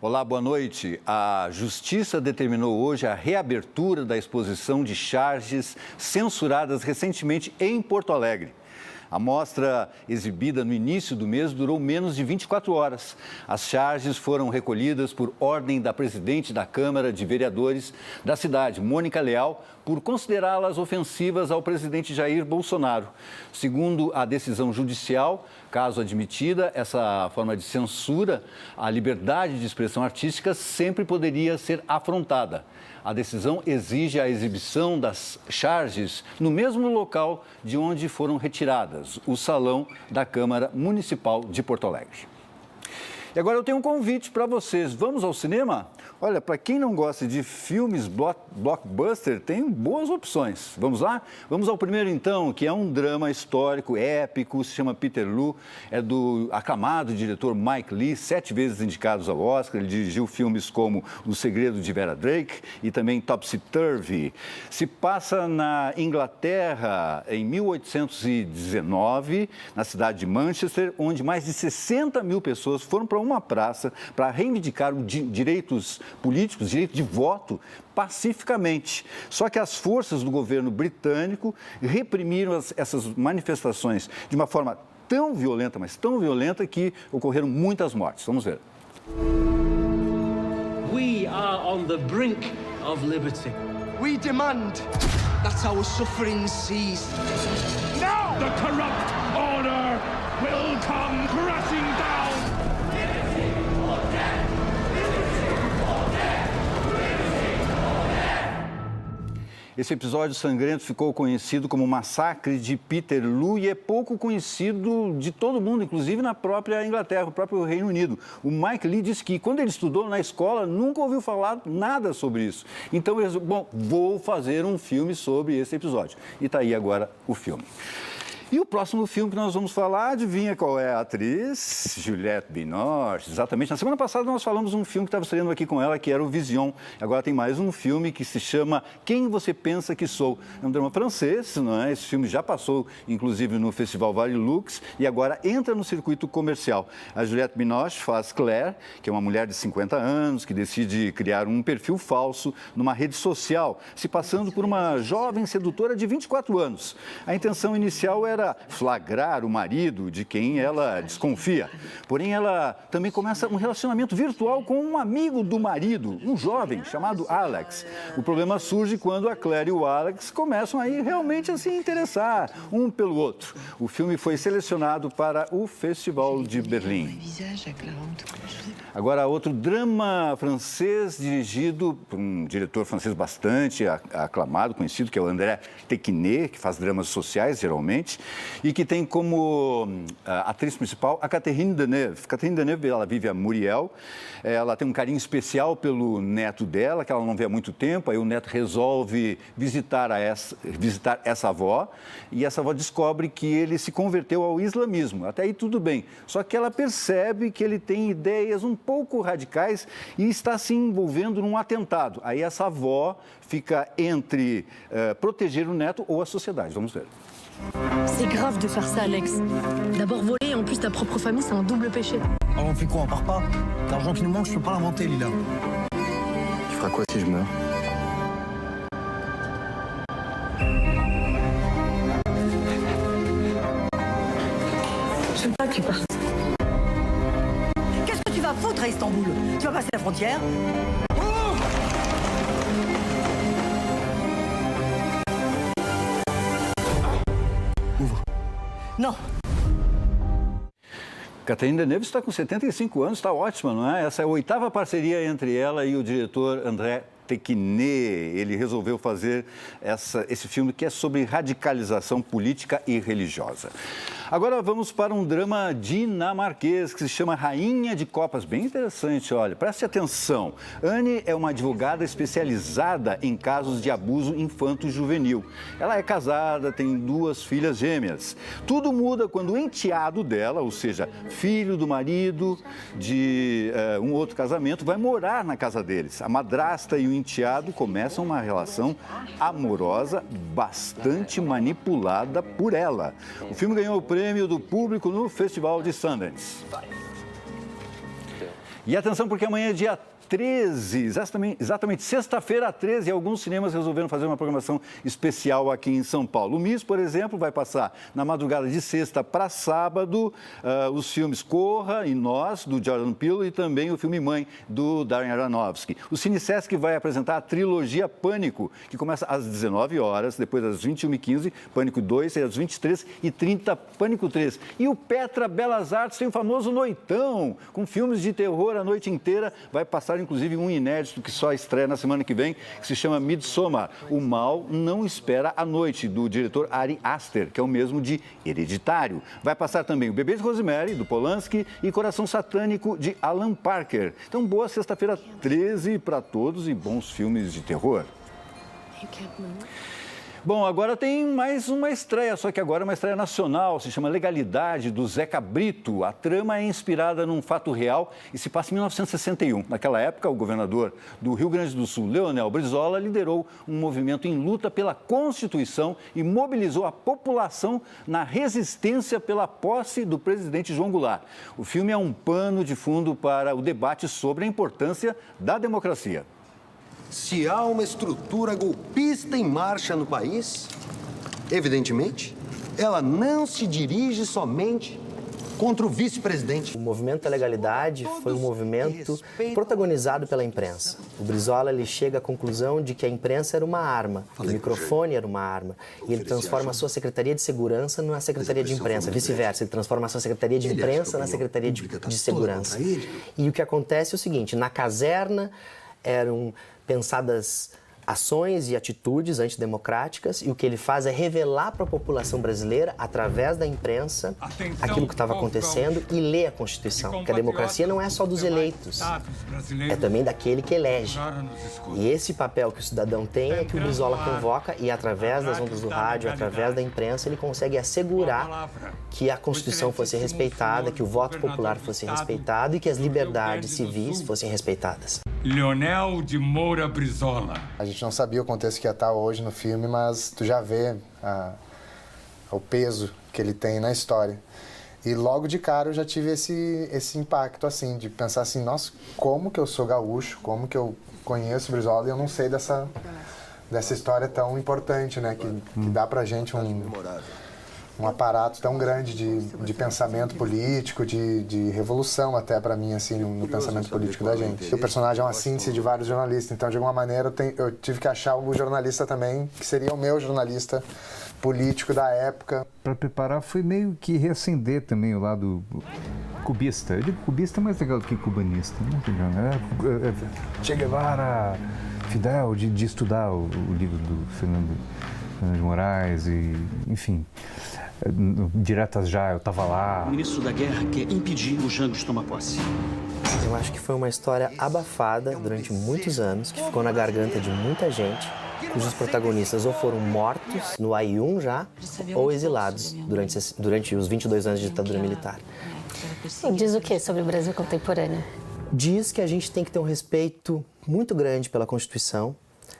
Olá, boa noite. A Justiça determinou hoje a reabertura da exposição de charges censuradas recentemente em Porto Alegre. A mostra, exibida no início do mês, durou menos de 24 horas. As charges foram recolhidas por ordem da presidente da Câmara de Vereadores da cidade, Mônica Leal, por considerá-las ofensivas ao presidente Jair Bolsonaro. Segundo a decisão judicial, caso admitida, essa forma de censura, a liberdade de expressão artística sempre poderia ser afrontada. A decisão exige a exibição das charges no mesmo local de onde foram retiradas, o Salão da Câmara Municipal de Porto Alegre. E agora eu tenho um convite para vocês. Vamos ao cinema? Olha, para quem não gosta de filmes blockbuster, tem boas opções. Vamos lá? Vamos ao primeiro, então, que é um drama histórico, épico, se chama Peter Lu, é do aclamado diretor Mike Leigh, 7 vezes indicados ao Oscar. Ele dirigiu filmes como O Segredo de Vera Drake e também Topsy Turvy. Se passa na Inglaterra, em 1819, na cidade de Manchester, onde mais de 60 mil pessoas foram para uma praça para reivindicar os direitos políticos, direito de voto, pacificamente. Só que as forças do governo britânico reprimiram essas manifestações de uma forma tão violenta, mas tão violenta, que ocorreram muitas mortes. Vamos ver. We are on the brink of liberty. We demand that our suffering cease. Now the corrupt order will come crashing down. Esse episódio sangrento ficou conhecido como Massacre de Peter Lu e é pouco conhecido de todo mundo, inclusive na própria Inglaterra, no próprio Reino Unido. O Mike Leigh disse que quando ele estudou na escola nunca ouviu falar nada sobre isso. Então ele disse, bom, vou fazer um filme sobre esse episódio. E está aí agora o filme. E o próximo filme que nós vamos falar, adivinha qual é a atriz? Juliette Binoche, exatamente. Na semana passada nós falamos de um filme que estava estreando aqui com ela, que era o Vision. Agora tem mais um filme que se chama Quem Você Pensa Que Sou. É um drama francês, não é? Esse filme já passou, inclusive, no Festival Varilux e agora entra no circuito comercial. A Juliette Binoche faz Claire, que é uma mulher de 50 anos, que decide criar um perfil falso numa rede social, se passando por uma jovem sedutora de 24 anos. A intenção inicial era flagrar o marido de quem ela desconfia. Porém, ela também começa um relacionamento virtual com um amigo do marido, um jovem chamado Alex. O problema surge quando a Claire e o Alex começam a realmente a se interessar um pelo outro. O filme foi selecionado para o Festival de Berlim. Agora, outro drama francês dirigido por um diretor francês bastante aclamado, conhecido, que é o André Téquiné, que faz dramas sociais, geralmente, e que tem como atriz principal a Catherine Deneuve. Catherine Deneuve, ela vive a Muriel, ela tem um carinho especial pelo neto dela, que ela não vê há muito tempo, aí o neto resolve visitar essa avó, e essa avó descobre que ele se converteu ao islamismo. Até aí tudo bem, só que ela percebe que ele tem ideias um pouco radicais e está se envolvendo num atentado. Aí essa avó fica entre proteger o neto ou a sociedade. Vamos ver. C'est grave de faire ça, Alex. D'abord voler, en plus ta propre famille, c'est un double péché. Alors on fait quoi, on part pas? L'argent qui nous manque, je peux pas l'inventer, Lila. Tu feras quoi si je meurs? Je veux pas que tu partes. Qu'est-ce que tu vas foutre à Istanbul? Tu vas passer la frontière? Ouvre. Não. Catherine Deneuve está com 75 anos, está ótima, não é? Essa é a 8ª parceria entre ela e o diretor André Téquiné. Ele resolveu fazer esse filme que é sobre radicalização política e religiosa. Agora vamos para um drama dinamarquês que se chama Rainha de Copas. Bem interessante, olha, preste atenção. Anne é uma advogada especializada em casos de abuso infanto-juvenil. Ela é casada, tem 2 filhas gêmeas. Tudo muda quando o enteado dela, ou seja, filho do marido de um outro casamento, vai morar na casa deles. A madrasta e o enteado começam uma relação amorosa bastante manipulada por ela. O filme ganhou o prêmio do público no Festival de Sundance. E atenção, porque amanhã é dia 13, exatamente sexta-feira 13, e alguns cinemas resolveram fazer uma programação especial aqui em São Paulo. O MIS, por exemplo, vai passar na madrugada de sexta para sábado os filmes Corra e Nós, do Jordan Peele, e também o filme Mãe, do Darren Aronofsky. O Cinesesc vai apresentar a trilogia Pânico, que começa às 19 horas, depois às 21h15, Pânico 2, e às 23h30, Pânico 3. E o Petra Belas Artes tem o famoso Noitão, com filmes de terror a noite inteira, vai passar inclusive um inédito que só estreia na semana que vem, que se chama Midsommar, O Mal Não Espera a Noite, do diretor Ari Aster, que é o mesmo de Hereditário. Vai passar também O Bebê de Rosemary, do Polanski, e Coração Satânico, de Alan Parker. Então, boa sexta-feira 13 para todos e bons filmes de terror. Bom, agora tem mais uma estreia, só que agora é uma estreia nacional, se chama Legalidade, do Zeca Brito. A trama é inspirada num fato real e se passa em 1961. Naquela época, o governador do Rio Grande do Sul, Leonel Brizola, liderou um movimento em luta pela Constituição e mobilizou a população na resistência pela posse do presidente João Goulart. O filme é um pano de fundo para o debate sobre a importância da democracia. Se há uma estrutura golpista em marcha no país, evidentemente, ela não se dirige somente contra o vice-presidente. O movimento da legalidade foi um movimento protagonizado pela imprensa. O Brizola ele chega à conclusão de que a imprensa era uma arma, o microfone era uma arma. E ele transforma a sua Secretaria de Segurança numa Secretaria de Imprensa, vice-versa. Ele transforma a sua Secretaria de Imprensa na Secretaria de Segurança. E o que acontece é o seguinte, na caserna eram pensadas ações e atitudes antidemocráticas, e o que ele faz é revelar para a população brasileira, através da imprensa, aquilo que estava acontecendo e ler a Constituição. Porque a democracia não é só dos eleitos, é também daquele que elege. E esse papel que o cidadão tem é que o Brizola convoca e, através das ondas do rádio, através da imprensa, ele consegue assegurar que a Constituição fosse respeitada, que o voto popular fosse respeitado e que as liberdades civis fossem respeitadas. Leonel de Moura Brizola. A gente não sabia o contexto que ia estar hoje no filme, mas tu já vê o peso que ele tem na história. E logo de cara eu já tive esse impacto, assim, de pensar assim, nossa, como que eu sou gaúcho, como que eu conheço o Brizola e eu não sei dessa história tão importante, né, que dá pra gente um aparato tão grande de pensamento político, de revolução até para mim, assim, no pensamento político da gente. O personagem é uma síntese de vários jornalistas, então de alguma maneira eu tive que achar o jornalista também, que seria o meu jornalista político da época. Para preparar foi meio que reacender também o lado cubista. Eu digo cubista mais legal do que cubanista, né? Che Guevara, Fidel, de estudar o livro do Fernando de Moraes e, enfim... Diretas já, eu estava lá. O ministro da Guerra quer impedir o Jango de tomar posse. Eu acho que foi uma história abafada durante muitos anos, que ficou na garganta de muita gente, cujos protagonistas ou foram mortos no AI-1 já, ou exilados durante os 22 anos de ditadura militar. E diz o que sobre o Brasil contemporâneo? Diz que a gente tem que ter um respeito muito grande pela Constituição,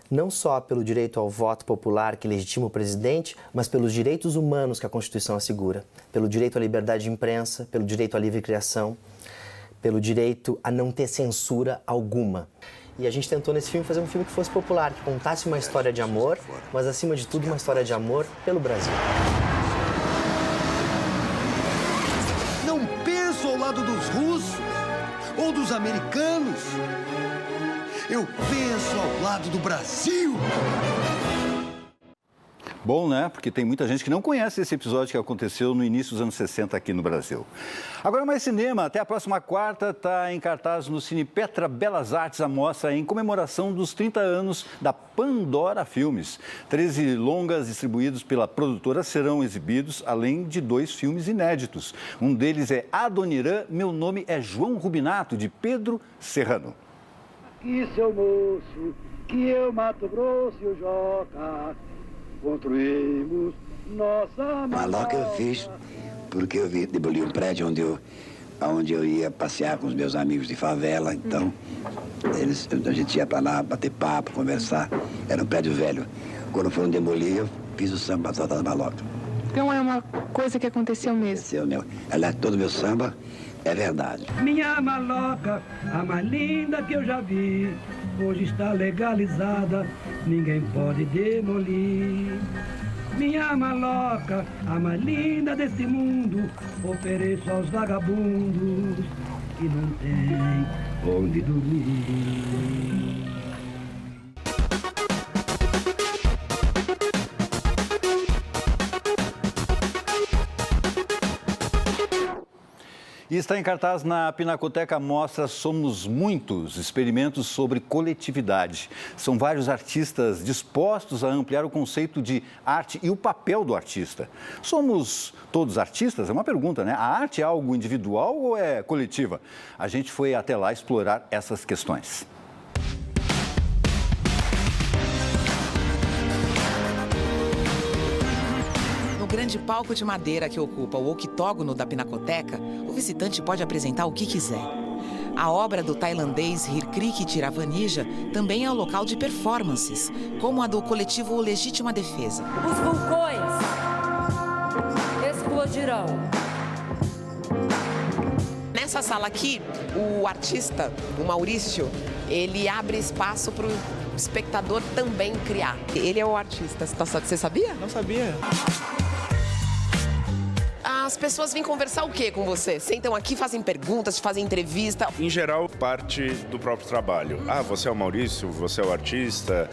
não só pelo direito ao voto popular que legitima o presidente, mas pelos direitos humanos que a Constituição assegura, pelo direito à liberdade de imprensa, pelo direito à livre criação, pelo direito a não ter censura alguma. E a gente tentou nesse filme fazer um filme que fosse popular, que contasse uma história de amor, mas acima de tudo uma história de amor pelo Brasil. Não penso ao lado dos russos ou dos americanos. Eu penso ao lado do Brasil. Bom, né? Porque tem muita gente que não conhece esse episódio que aconteceu no início dos anos 60 aqui no Brasil. Agora, mais cinema. Até a próxima quarta está em cartaz no Cine Petra Belas Artes a mostra em comemoração dos 30 anos da Pandora Filmes. 13 longas distribuídos pela produtora serão exibidos, além de 2 filmes inéditos. Um deles é Adoniran, Meu Nome é João Rubinato, de Pedro Serrano. Que seu moço, que eu Mato Grosso e o Joca, construímos nossa maloca eu fiz porque eu demoli um prédio onde eu ia passear com os meus amigos de favela, então a gente ia para lá bater papo, conversar, era um prédio velho. Quando foram demolir, eu fiz o samba da maloca. Então é uma coisa que aconteceu mesmo? Aconteceu, meu. Aliás, todo o meu samba é verdade. Minha maloca, a mais linda que eu já vi, hoje está legalizada, ninguém pode demolir. Minha maloca, a mais linda desse mundo, ofereço aos vagabundos que não tem onde dormir. E está em cartaz na Pinacoteca a mostra Somos Muitos, experimentos sobre coletividade. São vários artistas dispostos a ampliar o conceito de arte e o papel do artista. Somos todos artistas? É uma pergunta, né? A arte é algo individual ou é coletiva? A gente foi até lá explorar essas questões. No grande palco de madeira que ocupa o octógono da Pinacoteca, o visitante pode apresentar o que quiser. A obra do tailandês Hirkrik Tiravanija também é o local de performances, como a do coletivo Legítima Defesa. Os vulcões explodirão. Nessa sala aqui, o artista, o Maurício, ele abre espaço para o espectador também criar. Ele é o artista. Você sabia? Não sabia. As pessoas vêm conversar o quê com você? Sentam aqui, fazem perguntas, fazem entrevista? Em geral, parte do próprio trabalho. Ah, você é o Maurício? Você é o artista?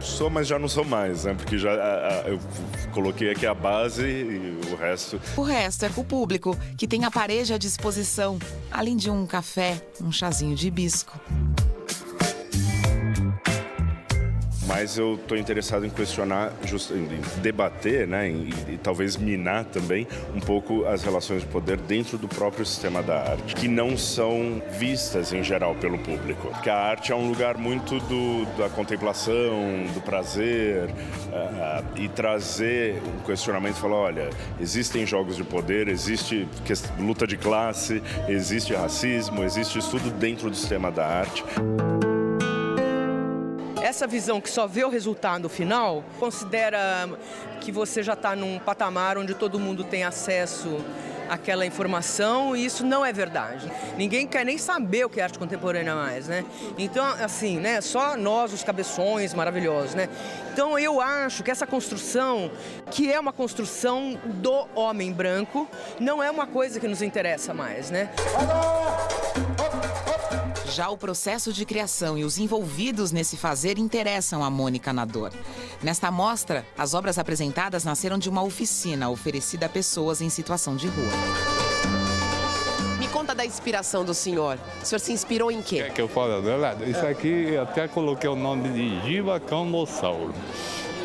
Sou, mas já não sou mais, né? Porque já eu coloquei aqui a base e o resto... O resto é com o público, que tem a parede à disposição, além de um café, um chazinho de hibisco. Mas eu estou interessado em questionar, em debater, né, e talvez minar também um pouco as relações de poder dentro do próprio sistema da arte, que não são vistas em geral pelo público. Porque a arte é um lugar muito da contemplação, do prazer, e trazer um questionamento e falar, olha, existem jogos de poder, existe luta de classe, existe racismo, existe isso tudo dentro do sistema da arte. Essa visão que só vê o resultado final, considera que você já está num patamar onde todo mundo tem acesso àquela informação, e isso não é verdade. Ninguém quer nem saber o que é arte contemporânea mais, né? Então, assim, né, só nós, os cabeções maravilhosos, né? Então, eu acho que essa construção, que é uma construção do homem branco, não é uma coisa que nos interessa mais, né? Já o processo de criação e os envolvidos nesse fazer interessam a Mônica Nador. Nesta mostra, as obras apresentadas nasceram de uma oficina oferecida a pessoas em situação de rua. Me conta da inspiração do senhor. O senhor se inspirou em quê? Quer que eu fale verdade? Isso aqui, eu até coloquei o nome de Givacanossauro.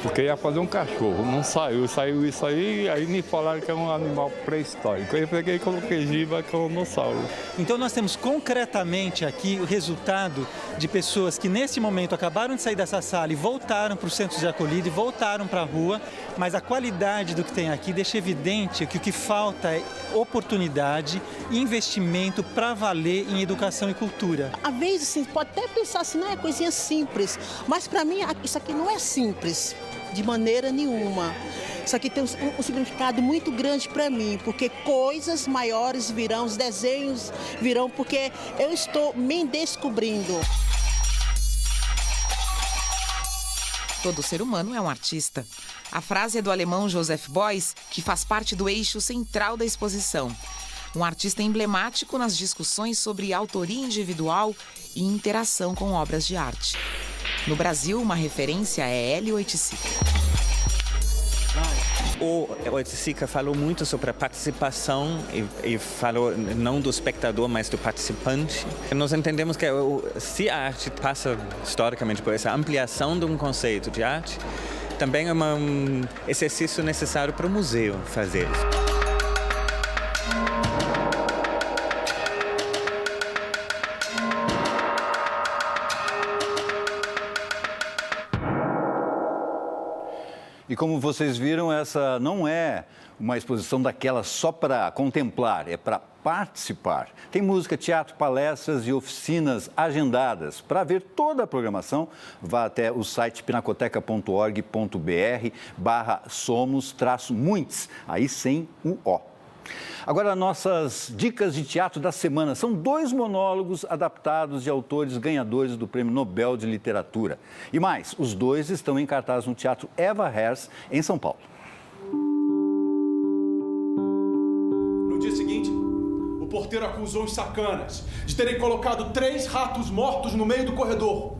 Porque ia fazer um cachorro, não saiu isso aí me falaram que é um animal pré-histórico. Eu peguei e coloquei Givacanossauro. Então nós temos concretamente aqui o resultado de pessoas que neste momento acabaram de sair dessa sala e voltaram para os centros de acolhida e voltaram para a rua, mas a qualidade do que tem aqui deixa evidente que o que falta é oportunidade e investimento para valer em educação e cultura. Às vezes, assim, pode até pensar assim, não é coisinha simples, mas para mim isso aqui não é simples. De maneira nenhuma. Isso aqui tem um significado muito grande para mim, porque coisas maiores virão, os desenhos virão, porque eu estou me descobrindo. Todo ser humano é um artista. A frase é do alemão Joseph Beuys, que faz parte do eixo central da exposição. Um artista emblemático nas discussões sobre autoria individual e interação com obras de arte. No Brasil, uma referência é Hélio Oiticica. O Oiticica falou muito sobre a participação e falou não do espectador, mas do participante. Nós entendemos que se a arte passa historicamente por essa ampliação de um conceito de arte, também é um exercício necessário para o museu fazer isso. E como vocês viram, essa não é uma exposição daquela só para contemplar, é para participar. Tem música, teatro, palestras e oficinas agendadas. Para ver toda a programação, vá até o site pinacoteca.org.br/somos-muitos, aí sem o O. Agora, nossas dicas de teatro da semana são 2 monólogos adaptados de autores ganhadores do Prêmio Nobel de Literatura. E mais, os 2 estão em cartaz no Teatro Eva Herz, em São Paulo. No dia seguinte, o porteiro acusou os sacanas de terem colocado 3 ratos mortos no meio do corredor.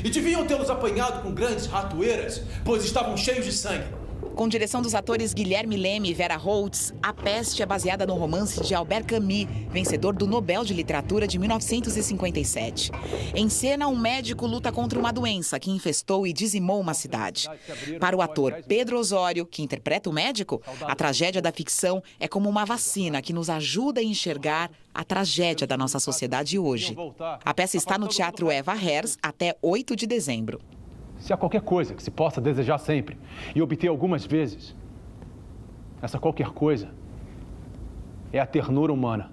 E deviam tê-los apanhado com grandes ratoeiras, pois estavam cheios de sangue. Com direção dos atores Guilherme Leme e Vera Holtz, A Peste é baseada no romance de Albert Camus, vencedor do Nobel de Literatura de 1957. Em cena, um médico luta contra uma doença que infestou e dizimou uma cidade. Para o ator Pedro Osório, que interpreta o médico, a tragédia da ficção é como uma vacina que nos ajuda a enxergar a tragédia da nossa sociedade hoje. A peça está no Teatro Eva Herz até 8 de dezembro. Se há qualquer coisa que se possa desejar sempre e obter algumas vezes, essa qualquer coisa é a ternura humana.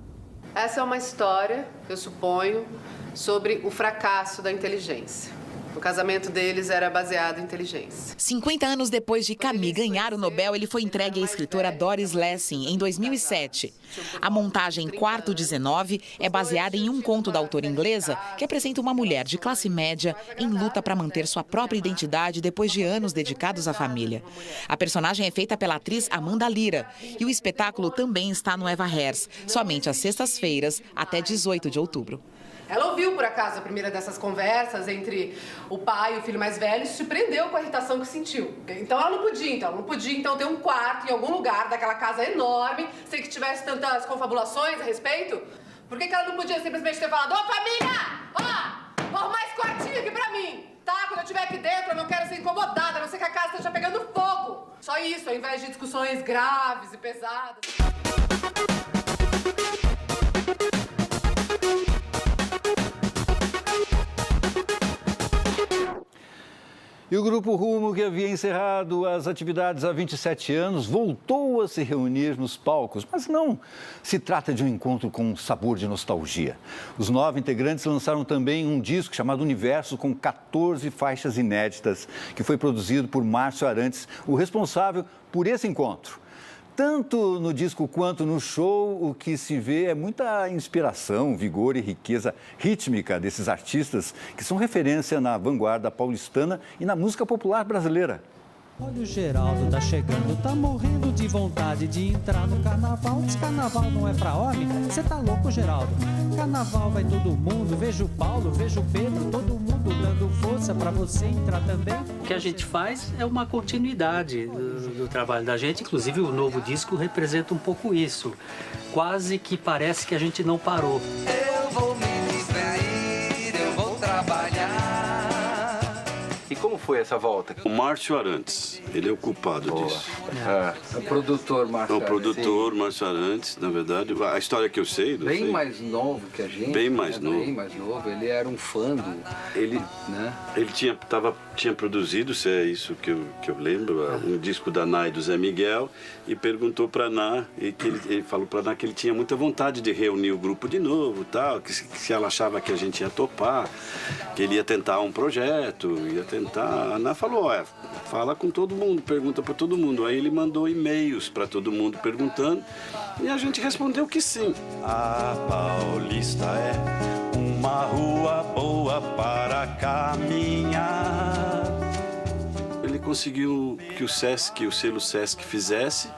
Essa é uma história, eu suponho, sobre o fracasso da inteligência. O casamento deles era baseado em inteligência. 50 anos depois de Camus ganhar o Nobel, ele foi entregue à escritora Doris Lessing, em 2007. A montagem Quarto 19 é baseada em um conto da autora inglesa que apresenta uma mulher de classe média em luta para manter sua própria identidade depois de anos dedicados à família. A personagem é feita pela atriz Amanda Lira e o espetáculo também está no Eva Herz, somente às sextas-feiras até 18 de outubro. Ela ouviu, por acaso, a primeira dessas conversas entre o pai e o filho mais velho e se surpreendeu com a irritação que sentiu. Então ela não podia ter um quarto em algum lugar daquela casa enorme, sem que tivesse tantas confabulações a respeito. Por que ela não podia simplesmente ter falado: ô família, ó, arruma esse quartinho aqui pra mim, tá? Quando eu estiver aqui dentro eu não quero ser incomodada, a não ser que a casa esteja pegando fogo. Só isso, ao invés de discussões graves e pesadas. E o Grupo Rumo, que havia encerrado as atividades há 27 anos, voltou a se reunir nos palcos. Mas não se trata de um encontro com sabor de nostalgia. Os 9 integrantes lançaram também um disco chamado Universo, com 14 faixas inéditas, que foi produzido por Márcio Arantes, o responsável por esse encontro. Tanto no disco quanto no show, o que se vê é muita inspiração, vigor e riqueza rítmica desses artistas que são referência na vanguarda paulistana e na música popular brasileira. Olha o Geraldo, tá chegando, tá morrendo de vontade de entrar no carnaval. Diz carnaval não é pra homem? Cê tá louco, Geraldo? Carnaval vai todo mundo, vejo o Paulo, vejo o Pedro, todo mundo dando força pra você entrar também. O que a gente faz é uma continuidade do trabalho da gente, inclusive o novo disco representa um pouco isso. Quase que parece que a gente não parou. Eu vou me distrair, eu vou trabalhar. E como foi essa volta? O Márcio Arantes, ele é o culpado disso. É o produtor Márcio Arantes. É o produtor Márcio Arantes, na verdade. A história que eu sei... Bem mais novo que a gente. Bem mais novo. Bem mais novo. Ele era um fã do... Ele tinha produzido, se é isso que eu lembro, um disco da Ná e do Zé Miguel, e perguntou para a Ná, e que ele falou para a Ná que ele tinha muita vontade de reunir o grupo de novo, tal, que se ela achava que a gente ia topar, que ele ia tentar um projeto, ia tentar... A Ná falou, fala com todo mundo, pergunta para todo mundo. Aí ele mandou e-mails para todo mundo perguntando, e a gente respondeu que sim. A Paulista é uma rua boa para caminhar. Ele conseguiu que o selo Sesc fizesse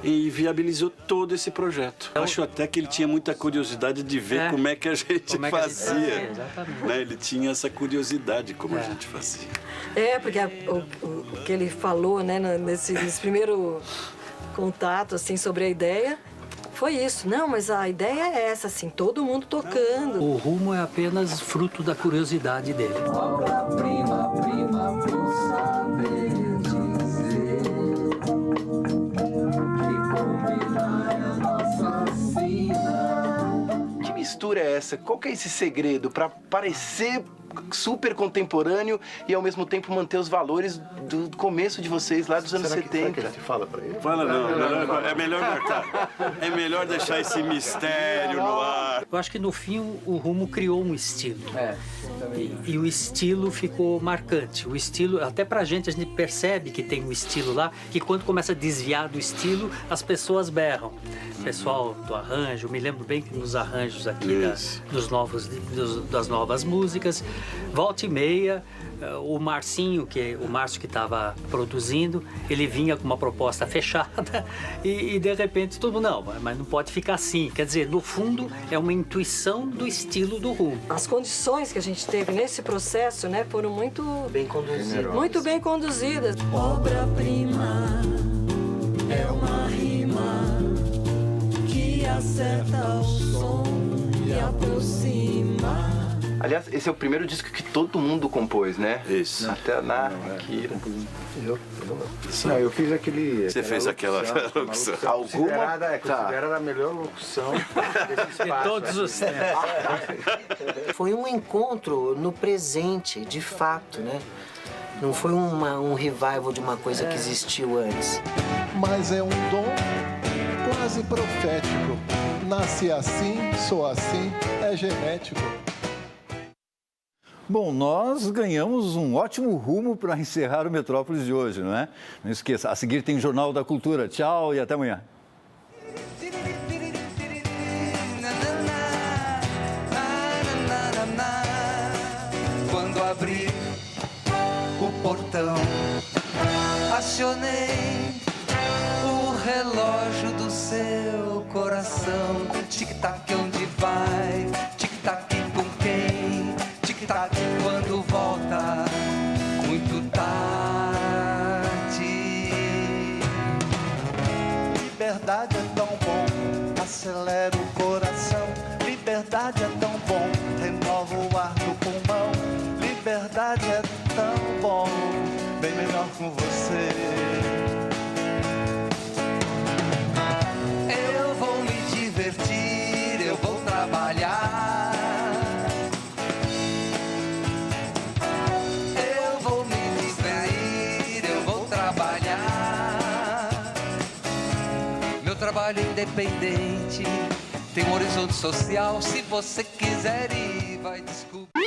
e viabilizou todo esse projeto. Acho até que ele tinha muita curiosidade de ver como é que a gente fazia. Né? Ele tinha essa curiosidade como a gente fazia. Porque o que ele falou, né, nesse primeiro contato assim, sobre a ideia, foi isso. Não, mas a ideia é essa, assim, todo mundo tocando. O rumo é apenas fruto da curiosidade dele. Obra-prima, prima, vou saber dizer que combinar é a nossa sina. Que mistura é essa? Qual que é esse segredo para parecer super contemporâneo e ao mesmo tempo manter os valores do começo de vocês, lá dos anos 70. Será que a gente fala pra ele? Fala não, é melhor marcar. É melhor deixar esse mistério no ar. Eu acho que no fim o Rumo criou um estilo. E o estilo ficou marcante. O estilo, até pra gente, a gente percebe que tem um estilo lá, que quando começa a desviar do estilo, as pessoas berram. O pessoal do arranjo, me lembro bem que nos arranjos aqui das novas músicas, volta e meia, o Márcio que estava produzindo, ele vinha com uma proposta fechada e de repente todo mundo, não, mas não pode ficar assim. Quer dizer, no fundo, é uma intuição do estilo do Rumo. As condições que a gente teve nesse processo, né, foram muito bem conduzidas. Muito bem conduzidas. Obra-prima é uma rima que acerta o som e aproxima. Aliás, esse é o primeiro disco que todo mundo compôs, né? Isso. Até a Kira. Eu fiz aquele... Você fez aquela locução. Considerada a melhor locução desse espaço. De todos os tempos. Foi um encontro no presente, de fato, né? Não foi um revival de uma coisa que existiu antes. Mas é um dom quase profético. Nasci assim, sou assim, é genético. Bom, nós ganhamos um ótimo rumo para encerrar o Metrópolis de hoje, não é? Não esqueça, a seguir tem Jornal da Cultura. Tchau e até amanhã. Quando abri o portão, acionei o relógio do seu coração. Tic-tac, onde vai? Tic-tac, com quem? Tic-tac, quando volta? Muito tarde. Liberdade é tão bom, acelera o coração. Liberdade é tão bom, renova o ar do pulmão. Liberdade é tão bom, bem melhor com você. Eu vou me divertir, eu vou trabalhar. Eu vou me distrair, eu vou trabalhar. Meu trabalho é independente, tem um horizonte social. Se você quiser ir, vai descobrir.